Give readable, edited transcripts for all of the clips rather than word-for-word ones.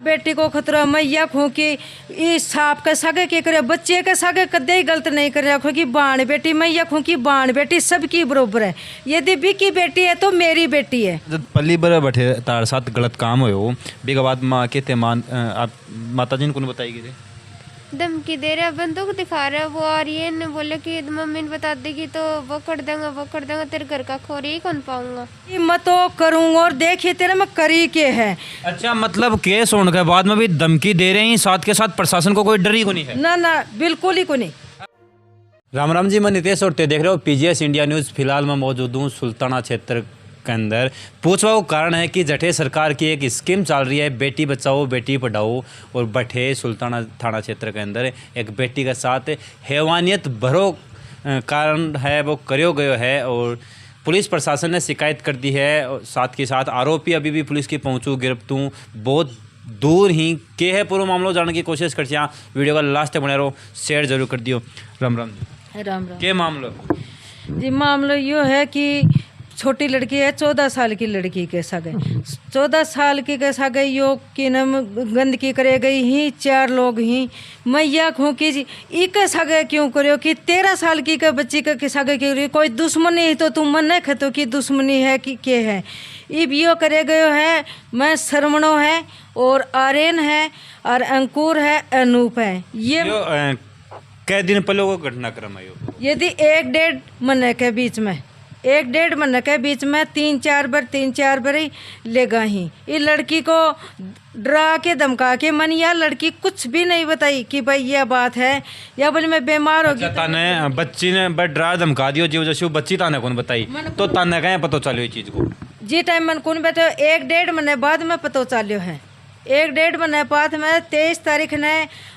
बेटी को खतरा मैया खो कि इस सांप के सगे के करे बच्चे के सगे कदे ही गलत नहीं कर रखो कि बाण बेटी मैया खो कि बाण बेटी सबकी बरोबर है। यदि बिकी बेटी है तो मेरी बेटी है। जब पल्ली बर बैठे तार साथ गलत काम हो बिगा बाद माँ के ते मान आप माता जी ने कौन बताई गई धमकी दे रहा, बंदूक दिखा रहा है, वो आ रही है ने बोले कि मम्मी ने बता देगी तो वो कर देंगे तेरे घर का खोर ही कौन पाऊंगा। मैं तो करूंगा और देखिए तेरा मैं करी के है। अच्छा मतलब केस होने के बाद में भी धमकी दे रहे हैं, साथ के साथ प्रशासन को कोई डर ही को नहीं है? ना बिल्कुल ही को नहीं। राम राम जी, मैं नितेश और ते देख रहे हो पीजीएस इंडिया न्यूज़। फिलहाल मैं मौजूद हूँ सुल्ताना क्षेत्र के अंदर। पूछवा वो कारण है कि जठे सरकार की एक स्कीम चल रही है बेटी बचाओ बेटी पढ़ाओ, और बठे सुल्ताना थाना क्षेत्र के अंदर एक बेटी के साथ हैवानियत भरो कारण है वो करो गयो है, और पुलिस प्रशासन ने शिकायत कर दी है। और साथ के साथ आरोपी अभी भी पुलिस की पहुँचू गिरफ्तू बहुत दूर ही के है। पूरा मामला जानने की कोशिश करते हैं। वीडियो का लास्ट तक बने रहो, शेयर जरूर कर दियो। राम राम जी। राम राम के मामलो जी। मामलो यो है कि छोटी लड़की है, 14 साल की लड़की के सगे 14 साल की के सगे यो की नम गंदगी करे गई ही 4 लोग ही मैया खो की एक सगे क्यों करो कि 13 साल की के बच्ची के सगे क्यों कोई दुश्मनी है तो तुम मन नहीं खतो कि दुश्मनी है कि के है। इब यो करे गयो है मैं शर्मणो है और आर्यन है और अंकुर है अनूप है। ये कै दिन पहले वो घटनाक्रम है? यदि 1-1.5 महीने के बीच में 1-1.5 महीने के बीच में 3-4 बार ही लेगा ही। ये लड़की को डरा के धमका के मन या लड़की कुछ भी नहीं बताई कि भाई यह बात है या बोले मैं बीमार हो गई। ताने बच्ची ने डरा धमका दियो जीव जैसे बच्ची ताने कौन बताई तो ताने कहीं पता चलो ये चीज को जी टाइम मन कौन बैठे 1-1.5 महीने बाद में पता चलो है। 1-1.5 महीने बाद में 23 तारीख ने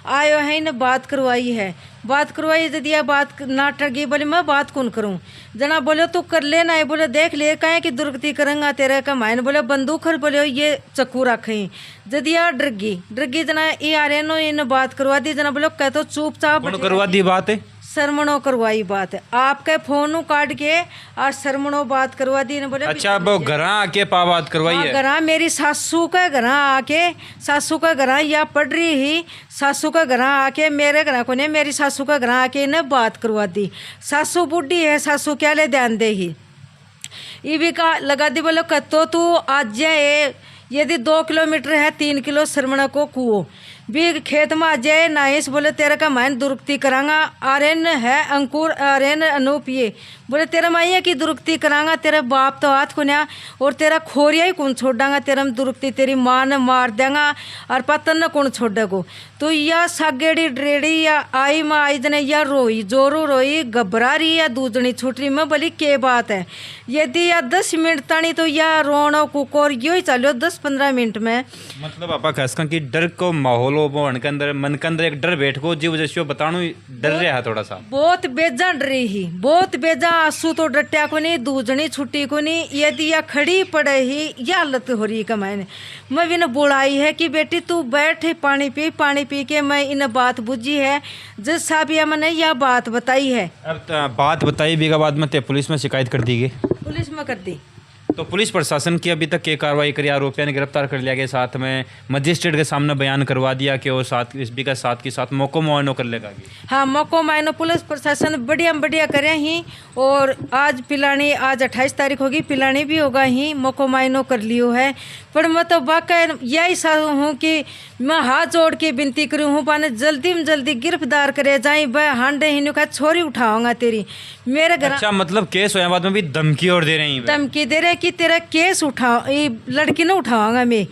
आयो है ने बात करवाई है। बात करवाई यदि यह बात ना टगी बोले मैं बात कौन करूं। जना बोले तू कर लेना है, बोले देख ले कहें कि दुर्गति करेंगा तेरे का मायने बोले बंदूक खर बोले ये चक्कू रखे यदि यार डरगी जना ये आ रहे नो इन बात करवा दी। जना बोले कह तो चुपचाप करवा दी बात है शर्मणो करवाई बात है आपके फोन काट के और शर्मणो बात करवा दी ने बोले। अच्छा वो घरा आके पा बात करवाई है? घरा मेरी सासू का घरा आके सासू का घरा या पढ़ रही ही सासू का घरा आके मेरे घर को ने मेरी सासू का घरा आके इन्हें बात करवा दी। सासू बुढ़ी है, सासू क्या ले ध्यान दे ही ये भी का लगा दी बोलो कतो तू आज जाए यदि 2 किलोमीटर है 3 किलो शर्मणा को कुओ भी खेत में आ जाए नाइस बोले तेरा का मायन दुरुक्ति करांगा। आर्यन है अंकुर आर्यन अनूप ये बोले तेरा माइया की दुरुक्ति करांगा तेरा बाप तो हाथ खुन्या और तेरा खोरिया ही कौन छोड़ांगा तेरा दुरुक्ति तेरी माँ ने मार देंगा और पतन न कौन छोड़ेगो। तो या सागेड़ी ड्रेड़ी या आई माँ आई जने या रोई जोरू रोई घबरा रही या दूजनी छूट रही मैं बोली के बात है। यदि या 10 मिनट तानी तो या रोनो कुकोर यो ही चलो 10-15 मिनट में। मतलब आपा कहस कि डर को माहौल मन के अंदर एक डर बैठ को जीव जैसे बताणु डर रहा है थोड़ा सा बहुत बेजा डरी ही बहुत बेजा आंसू तो डट्या को नहीं दूजनी छुट्टी को नहीं यदि या खड़ी पड़े ही या हालत हो रही का मैंने मैं भी न बुलाई है कि बेटी तू बैठ पानी पी के मैं इन बात बुझी है जिस साहब या मैंने यह बात बताई है। अब बात बताई बीघा बाद में पुलिस में शिकायत कर दी गई? पुलिस में कर दी। तो पुलिस प्रशासन की अभी तक क्या कार्रवाई करी? आरोपियों ने गिरफ्तार कर लिया गया, साथ में मजिस्ट्रेट के सामने बयान करवा दिया कि वो साथ इस भी का साथ के साथ मौको मुआयना कर लेगा। हाँ मौको मुआयना पुलिस प्रशासन बढ़िया करे ही और आज पिलानी आज 28 तारीख होगी पिलानी भी होगा ही मौको मुआयना कर लियो है। पर मैं तो वाकई यही हूँ कि मैं हाथ जोड़ के विनती करूँ हूँ पाने जल्दी में जल्दी गिरफ्तार करे जाए वह हांडे ही का छोरी उठाऊंगा तेरी मेरे घर। अच्छा मतलब केस होने बाद में भी धमकी और दे रही धमकी दे रहे कि तेरा केस उठा ये लड़की ना उठाऊंगा मैं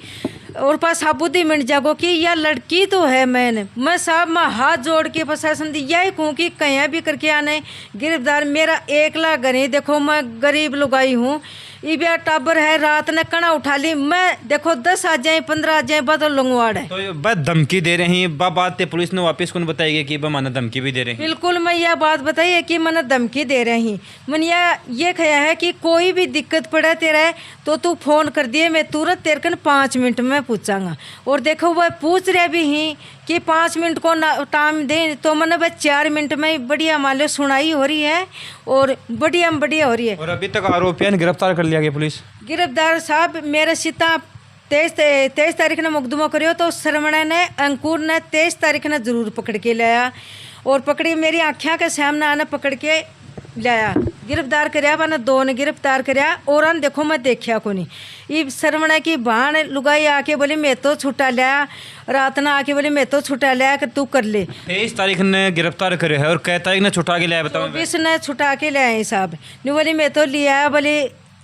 और पास साबुदी मिट जागो कि यह लड़की तो है मैं साहब मैं हाथ जोड़ के प्रशासन दी यही कहूँ कि कहीं भी करके आने गिरफ्तार मेरा 1 लाख गरीब देखो मैं गरीब लुगाई हूँ इबिया टाबर है रात ने कणा उठा ली मैं देखो 10 आ जाए 15 आ जाए बदल लंगवाड़ है। तो बस धमकी दे रही बात पुलिस ने वापस कौन बताएगी कि माना धमकी भी दे रही? बिल्कुल मैं यह बात बताइए कि मैंने धमकी दे रही मन ये कहा है कि कोई भी दिक्कत पड़े तेरा तो तू फोन कर दिए मैं तुरंत तेरे कन 5 मिनट में पूछांगा। और देखो वह पूछ रहे भी ही कि 5 मिनट को टाइम दें तो मैंने बस 4 मिनट में बढ़िया मान लो सुनाई हो रही है और बढ़िया हो रही है। और अभी तक आरोपियों ने गिरफ्तार कर लिया गया पुलिस? गिरफ्तार साहब मेरे सीता 23 तारीख ने मुकदमा करियो तो सरवण ने अंकुर ने 23 तारीख ने जरूर पकड़ के लाया और पकड़ी मेरी आँखियाँ के सामने आने पकड़ के लाया गिरफ्तार करया मैंने 2 ने गिरफ्तार करया और अन देखो मैं देखा को नहीं ये सरवण की भाण लुगाई आके बोली मैं तो छुट्टा लिया रात ना आके बोली मैं तो छुट्टा लिया कि तू कर ले। 23 तारीख ने गिरफ्तार करे है और कै तारीख ने छुटा के लाया बताओ। 24 ने छुटा के लाए साहब नहीं बोली मैं तो लिया बोली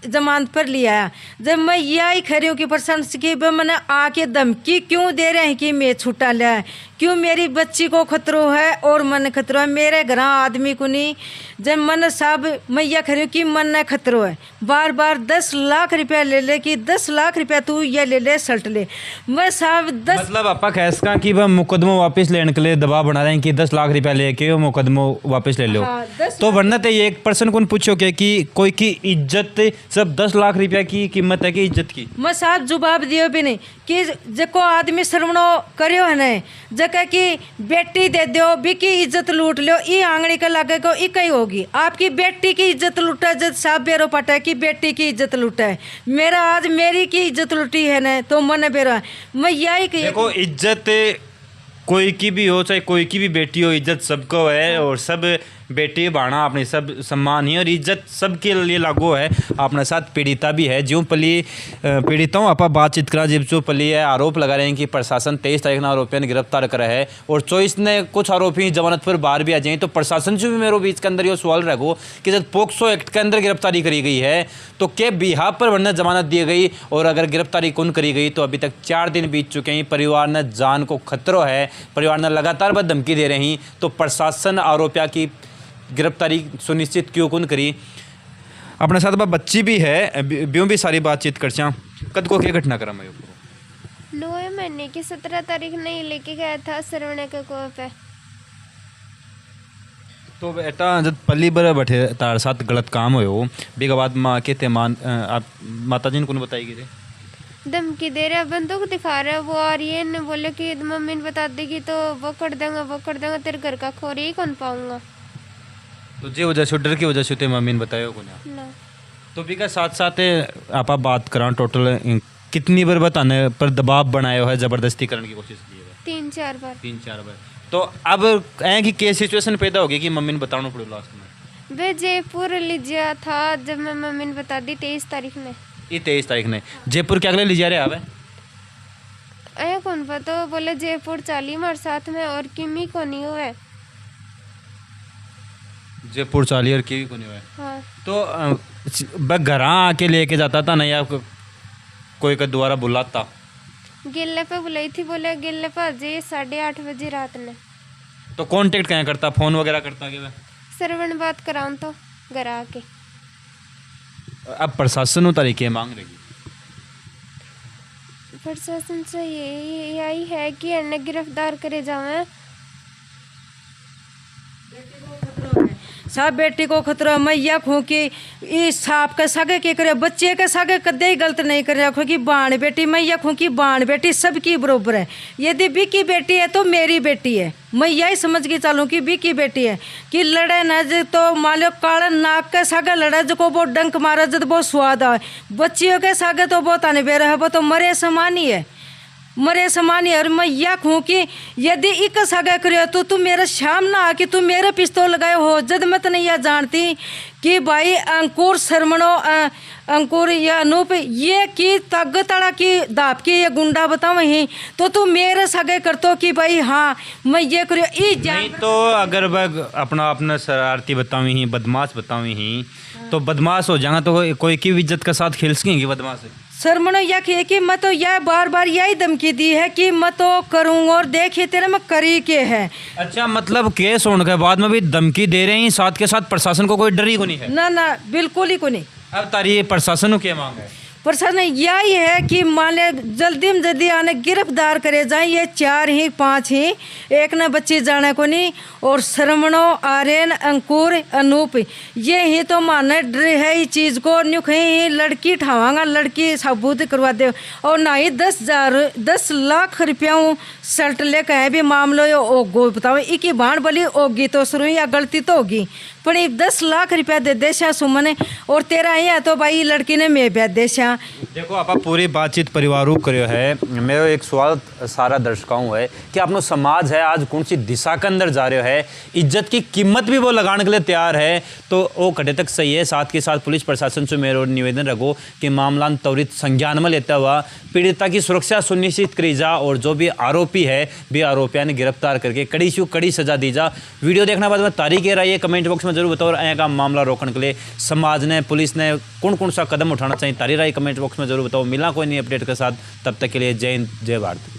जमानत पर लिया। जब मैं यही खड़ी हूँ कि प्रशंसा की मैंने आके धमकी क्यों दे रहे हैं कि मैं छुट्टा लिया क्यों मेरी बच्ची को खतरो है और मन खतरो है मेरे घर आदमी को नहीं। जब मन साहब मैं यह खड़ी हूँ कि मन ने खतरो है बार बार 10 लाख रुपया ले ले कि 10 लाख रुपया तू ये ले ले सल्ट ले मैं साहब 10 मतलब आपा कहसका कि वह मुकदमा वापस लेने के लिए दबाव बना रहे हैं कि 10 लाख रुपया लेके वो मुकदमा वापस ले लो। हाँ, 10 तो वरना तो ये एक पर्सन को पूछो क्या कि कोई की इज्जत सब 10 लाख रुपया की कीमत है कि इज्जत की। मैं साहब जवाब दियो भी नहीं कि जको आदमी श्रवणो करियो है ने जगह की बेटी दे दो बिकी इज्जत लूट लो ई आंगड़ी के लागे को ई कई होगी आपकी बेटी की इज्जत लूटा जब साहब बेरो पटा है कि बेटी की इज्जत लूटा है मेरा आज मेरी की इज्जत लूटी है ने तो मन बेरो मैं यही देखो इज्जत कोई की भी हो चाहे कोई की भी बेटी हो इज्जत सबको है और सब बेटी बाणा अपने सब सम्मान ही और इज्जत सबके लिए लागू है। अपने साथ पीड़िता भी है जो पली पीड़िताओं आप बातचीत करा जब जो पली है आरोप लगा रहे हैं कि प्रशासन 23 तारीख ने आरोपियों ने गिरफ्तार करा है और 24 ने कुछ आरोपी जमानत पर बाहर भी आ जाए। तो प्रशासन से भी मेरे बीच के अंदर ये सवाल रखो कि जब पोक्सो एक्ट के अंदर गिरफ्तारी करी गई है तो क्या बिहार पर वरना जमानत दी गई और अगर गिरफ्तारी कौन करी गई तो अभी तक 4 दिन बीत चुके हैं। परिवार ने जान को खतरो है परिवार ने लगातार बद धमकी दे रही तो प्रशासन आरोपिया की गिरफ्तारी सुनिश्चित क्यों कौन करी। अपने साथ बच्ची भी है ब्यों भी सारी बातचीत कर चा कद को क्या घटना करा मैं 9 महीने की 17 तारीख नहीं लेके गया था सरवण के को पे तो बेटा जब पल्ली बर बैठे तार साथ गलत काम हो बेगा बाद माँ के ते मान आप माता जी ने कौन बताई गई धमकी दे रहा बंदूक दिखा रहा वो आ रही है ने बोले कि मम्मी ने बता देगी तो वो कर देंगे तेरे घर का खोर ही कौन पाऊंगा। तो जे वजह से डर की वजह से ते मम्मी ने बताया को ना तो भी का साथ साथ आप बात करा टोटल कितनी बार बताने पर दबाव बनाया है जबरदस्ती करने की कोशिश की है 3-4 बार 3-4 बार। तो अब ऐ कि क्या सिचुएशन पैदा हो गई कि मम्मी ने बताना पड़े लास्ट में वे जयपुर लिजिया था जब मैं मम्मी ने बता दी 23 तारीख ने ये 23 तारीख ने जयपुर क्या अगले ले जा रहे आवे ऐ कौन पता बोले जयपुर चाली मार साथ में और किमी को नहीं हुआ जयपुर चाली और की को नहीं हुआ। हाँ तो घर आके लेके जाता था ना या कोई का दोबारा बुलाता गिल्ले पे बुलाई थी बोले गिल्ले पे जे 8:30 बजे रात ने। तो कांटेक्ट क्या करता फोन वगैरह करता कि सरवण बात कराऊं तो घर आके अब प्रशासन तरीके मांग रही प्रशासन से यही है कि अन्य गिरफ्तार करे जावे साहब बेटी को खतरा मैं यह हूँ कि इस सांप के सागे के करे बच्चे के सागे कदे ही गलत नहीं कर रखो कि बाण बेटी मैं यह हूँ कि बाण बेटी सबकी बरोबर है यदि बिकी बेटी है तो मेरी बेटी है मैं यही समझ के चलूँ कि बिकी बेटी है कि लड़े न तो मान लो काला नाक के सागे लड़े जो को वो डंक मारे जब बहुत स्वाद आए बच्चियों के सागे तो बहुत आने बेर है वो तो मरे समान ही है मरे समानी और मैं यह कहूँ कि यदि एक सगा करो तो तू मेरे सामने आके तू मेरे पिस्तौल लगाए हो जद मैं तो नहीं यह जानती कि भाई अंकुर शर्मणो अंकुर या अनूप ये की तगतड़ा की दाप की ये गुंडा बताओ ही तो तू मेरे सगे कर तो कि भाई हाँ मैं ये करो नहीं तो अगर वह अपना शरारती बताऊँ ही बदमाश बताऊँ ही तो बदमाश हो जाएगा तो कोई की इज्जत के साथ खेल सकेंगे बदमाश शर्मनो यह किए कि मैं तो यह बार बार यही धमकी दी है कि मैं तो करूँ और देखिए तेरे में करी के है। अच्छा मतलब केस होने के बाद में भी धमकी दे रहे हैं साथ के साथ प्रशासन को कोई डर ही को नहीं है ना बिल्कुल ही को नहीं। अब तारी प्रशासन को क्या मांग है प्रशासन यही है कि मान ले जल्दी में जल्दी आने गिरफ्तार करे जाए ये 4 ही 5 ही एक न बच्ची जाने को नहीं और शर्मणो आर्यन अंकुर अनूप ये ही तो माने डर है इस चीज़ को न्यू कहीं लड़की ठावांगा लड़की सबूत करवा दे और ना ही 10 लाख रुपया सल्ट ले कहीं भी मामलो यो ओगो बताओ एक ही बाण बली होगी तो शुरू या गलती तो होगी पण 10 लाख रुपया दे दे सासू मने और तेरा ये तो भाई लड़की ने मैं ब्याह दे सा। देखो आप पूरी बातचीत परिवारों करियो है। मेरा एक सवाल सारा दर्शकों है कि आपनो समाज है आज कौन सी दिशा के अंदर जा रहे है, इज्जत की कीमत भी वो लगाने के लिए तैयार है, तो वो घटे तक सही है। साथ के साथ पुलिस प्रशासन से मेरा निवेदन रखो कि मामला त्वरित संज्ञान में लेता हुआ पीड़िता की सुरक्षा सुनिश्चित करी जा और जो भी आरोपी है भी आरोपिया ने गिरफ्तार करके कड़ी से कड़ी सजा दी जा। वीडियो देखने बाद में तारीख कह रही है कमेंट बॉक्स में जरूर बताओ। और का मामला रोकने के लिए समाज ने पुलिस ने कौन कौन सा कदम उठाना चाहिए तारी राय कमेंट बॉक्स में जरूर बताओ। मिला कोई नहीं अपडेट के साथ, तब तक के लिए जय हिंद जय भारत।